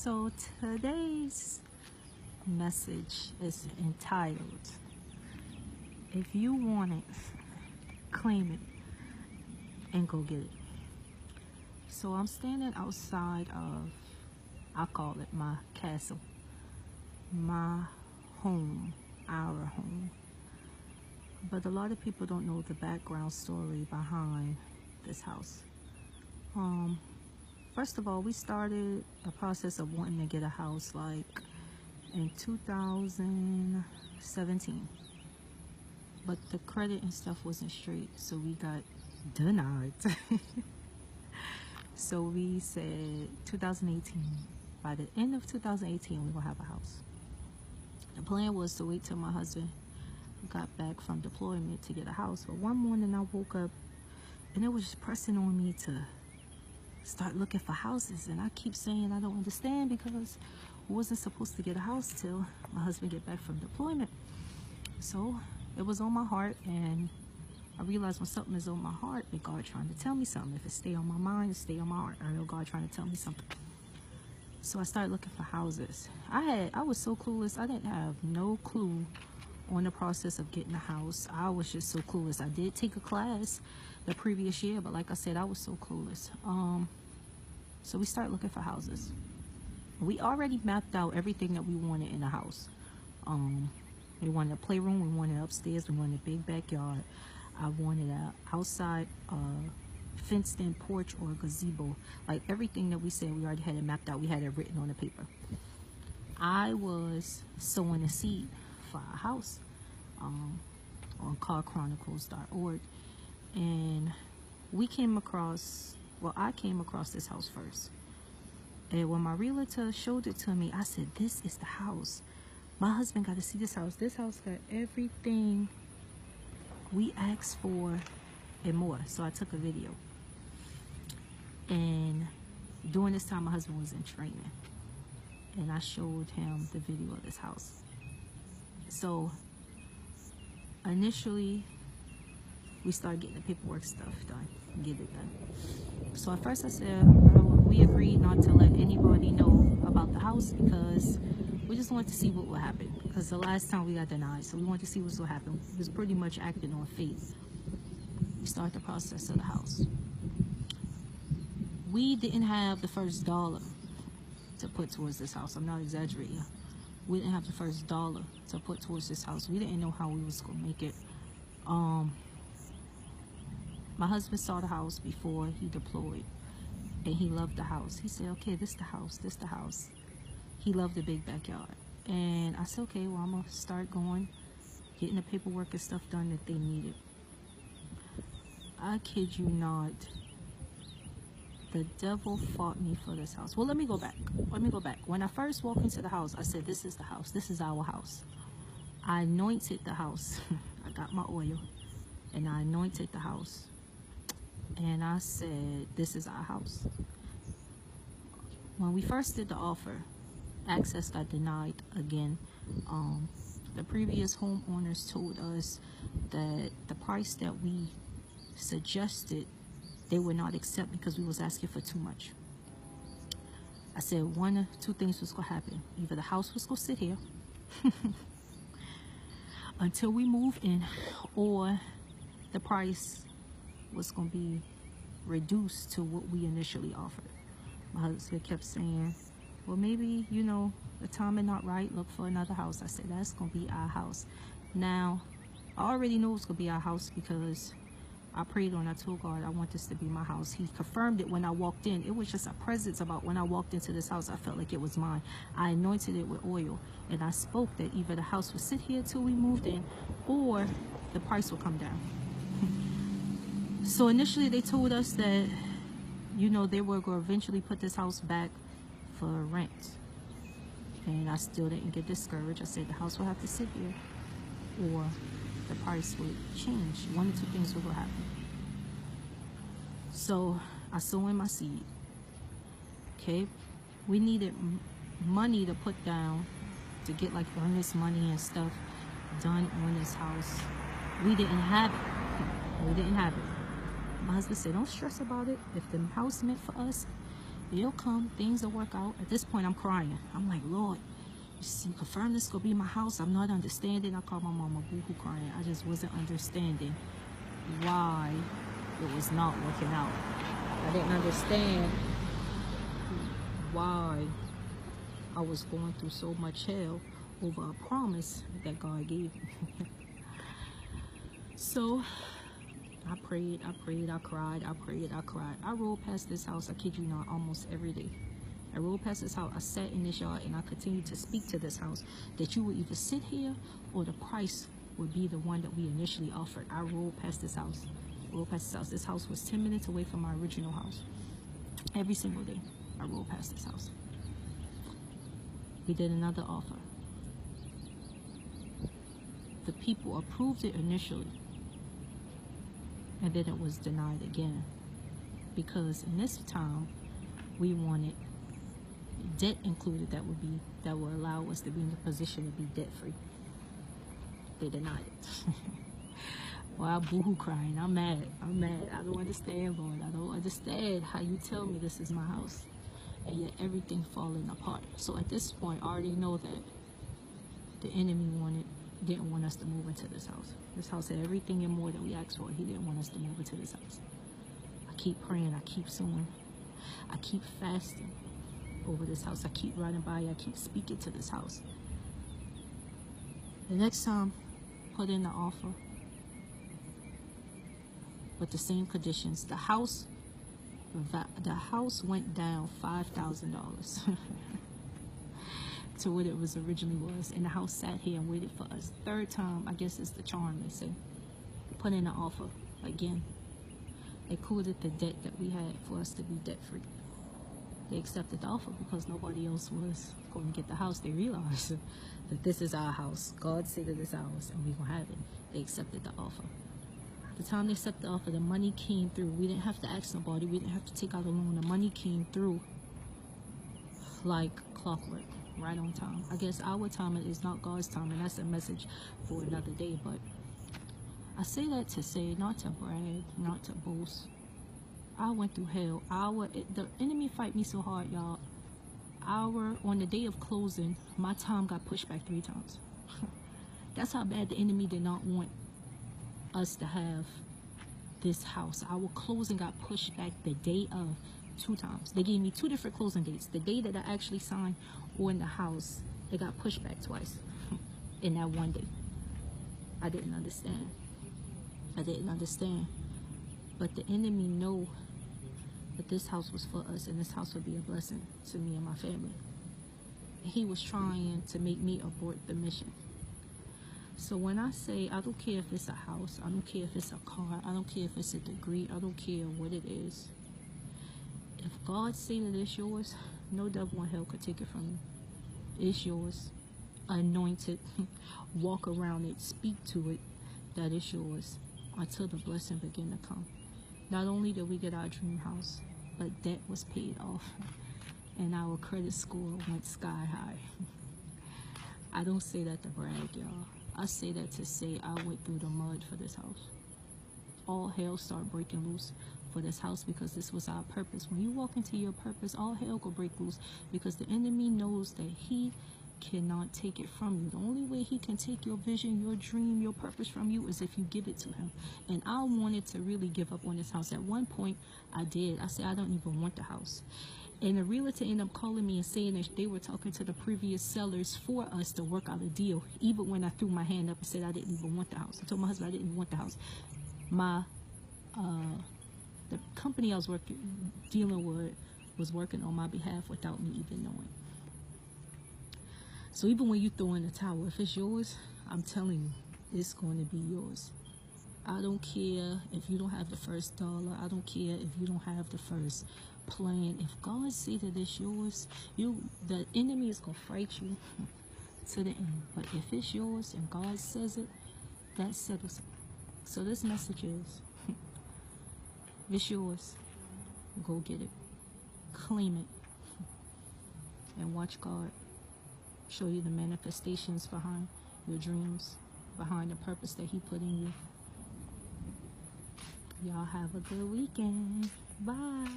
So today's message is entitled, If You Want It, Claim It and Go Get It. So I'm standing outside of, I call it my castle, my home, our home. But a lot of people don't know the background story behind this house. First of all, we started a process of wanting to get a house like in 2017. But the credit and stuff wasn't straight, so we got denied. So we said 2018, by the end of 2018, we're gonna have a house. The plan was to wait till my husband got back from deployment to get a house. But one morning I woke up and it was just pressing on me to start looking for houses, and I keep saying I don't understand because I wasn't supposed to get a house till my husband get back from deployment. So it was on my heart, and I realized when something is on my heart, that God trying to tell me something. If it stay on my mind, it stay on my heart. I know God trying to tell me something. So I started looking for houses. I was so clueless. I didn't have no clue on the process of getting a house. I was just so clueless. I did take a class the previous year, but like I said, I was so clueless. So we started looking for houses. We already mapped out everything that we wanted in a house. We wanted a playroom, we wanted upstairs, we wanted a big backyard. I wanted a outside fenced in porch or gazebo. Like everything that we said, we already had it mapped out. We had it written on the paper. I was sowing a seed for a house on carchronicles.org, and we came across, well, I came across this house first. And when my realtor showed it to me, I said, this is the house. My husband got to see this house. This house got everything we asked for and more. So I took a video. And during this time, my husband was in training. And I showed him the video of this house. So initially, we started getting the paperwork stuff done, get it done. So at first I said, we agreed not to let anybody know about the house because we just wanted to see what would happen. Because the last time we got denied, so we wanted to see what's going to happen. We was pretty much acting on faith. We started the process of the house. We didn't have the first dollar to put towards this house. I'm not exaggerating. We didn't have the first dollar to put towards this house. We didn't know how we was going to make it. My husband saw the house before he deployed, and he loved the house. He said, okay, this the house, this the house. He loved the big backyard. And I said, okay, well, I'm going to start going, getting the paperwork and stuff done that they needed. I kid you not. The devil fought me for this house. Well, let me go back. When I first walked into the house, I said, this is the house. This is our house. I anointed the house. I got my oil, and I anointed the house. And I said, this is our house. When we first did the offer, access got denied again. The previous homeowners told us that the price that we suggested, they would not accept because we was asking for too much. I said one of two things was going to happen. Either the house was going to sit here until we move in, or the price was going to be reduced to what we initially offered. My husband kept saying, well, maybe, you know, the timing not right, look for another house. I said, that's going to be our house. Now, I already knew it was going to be our house because I prayed on, I told God, I want this to be my house. He confirmed it when I walked in. It was just a presence about when I walked into this house, I felt like it was mine. I anointed it with oil, and I spoke that either the house would sit here till we moved in, or the price would come down. So initially they told us that, you know, they were going to eventually put this house back for rent. And I still didn't get discouraged. I said the house will have to sit here, or the price would change. One or two things will happen. So I sow in my seed. Okay, we needed money to put down to get like earnest money and stuff done on this house. We didn't have it. My husband said, don't stress about it. If the house meant for us, It'll come. Things will work out. At this point, I'm crying. I'm like, Lord, you confirm this gonna be my house? I'm not understanding. I called my mama boo-hoo crying. I just wasn't understanding why it was not working out. I didn't understand why I was going through so much hell over a promise that God gave me. So I prayed, I cried, I prayed, I cried. I rolled past this house, I kid you not, almost every day. I rolled past this house, I sat in this yard, and I continued to speak to this house that you would either sit here or the price would be the one that we initially offered. I rolled past this house. This house was 10 minutes away from my original house. Every single day, I rolled past this house. We did another offer. The people approved it initially, and then it was denied again, because in this time we wanted debt included that would allow us to be in the position to be debt free. They denied it. Well, I'm boohoo crying. I'm mad. I don't understand, Lord. I don't understand how you tell me this is my house, and yet everything falling apart. So at this point, I already know that the enemy didn't want us to move into this house. This house had everything and more that we asked for. He didn't want us to move into this house. I keep praying. I keep suing. I keep fasting over this house. I keep riding by. I keep speaking to this house. The next time, put in the offer with the same conditions. The house went down $5,000 to what it was originally was, and the house sat here and waited for us. Third time, I guess it's the charm, they say. Put in an offer again. They included the debt that we had for us to be debt free. They accepted the offer because nobody else was going to get the house. They realized that this is our house. God said that it's ours and we're going to have it. They accepted the offer. The time they accepted the offer, the money came through. We didn't have to ask nobody. We didn't have to take out a loan. The money came through like clockwork, right on time. I guess our timing is not God's time, and that's a message for another day. But I say that to say, not to brag, not to boast. I went through hell. The enemy fight me so hard, y'all. On the day of closing, my time got pushed back 3 times. That's how bad the enemy did not want us to have this house. Our closing got pushed back the day of 2 times. They gave me 2 different closing dates. The day that I actually signed on the house, it got pushed back twice in that one day. I didn't understand. But the enemy knew that this house was for us, and this house would be a blessing to me and my family. He was trying to make me abort the mission. So when I say, I don't care if it's a house, I don't care if it's a car, I don't care if it's a degree, I don't care what it is. If God say that it's yours, no devil in hell could take it from you. It's yours. Anoint it. Walk around it. Speak to it. That it's yours until the blessing begin to come. Not only did we get our dream house, but debt was paid off, and our credit score went sky high. I don't say that to brag, y'all. I say that to say I went through the mud for this house. All hell started breaking loose for this house, because this was our purpose. When you walk into your purpose, all hell will break loose, because the enemy knows that he cannot take it from you. The only way he can take your vision, your dream, your purpose from you is if you give it to him. And I wanted to really give up on this house. At one point, I did. I said, I don't even want the house. And the realtor ended up calling me and saying that they were talking to the previous sellers for us to work out a deal, even when I threw my hand up and said I didn't even want the house. I told my husband I didn't even want the house. The company I was dealing with was working on my behalf without me even knowing. So even when you throw in the towel, if it's yours, I'm telling you, it's going to be yours. I don't care if you don't have the first dollar. I don't care if you don't have the first plan. If God says that it's yours, the enemy is going to fight you to the end. But if it's yours and God says it, that settles it. So this message is, if it's yours, go get it. Claim it. And watch God show you the manifestations behind your dreams, behind the purpose that he put in you. Y'all have a good weekend. Bye.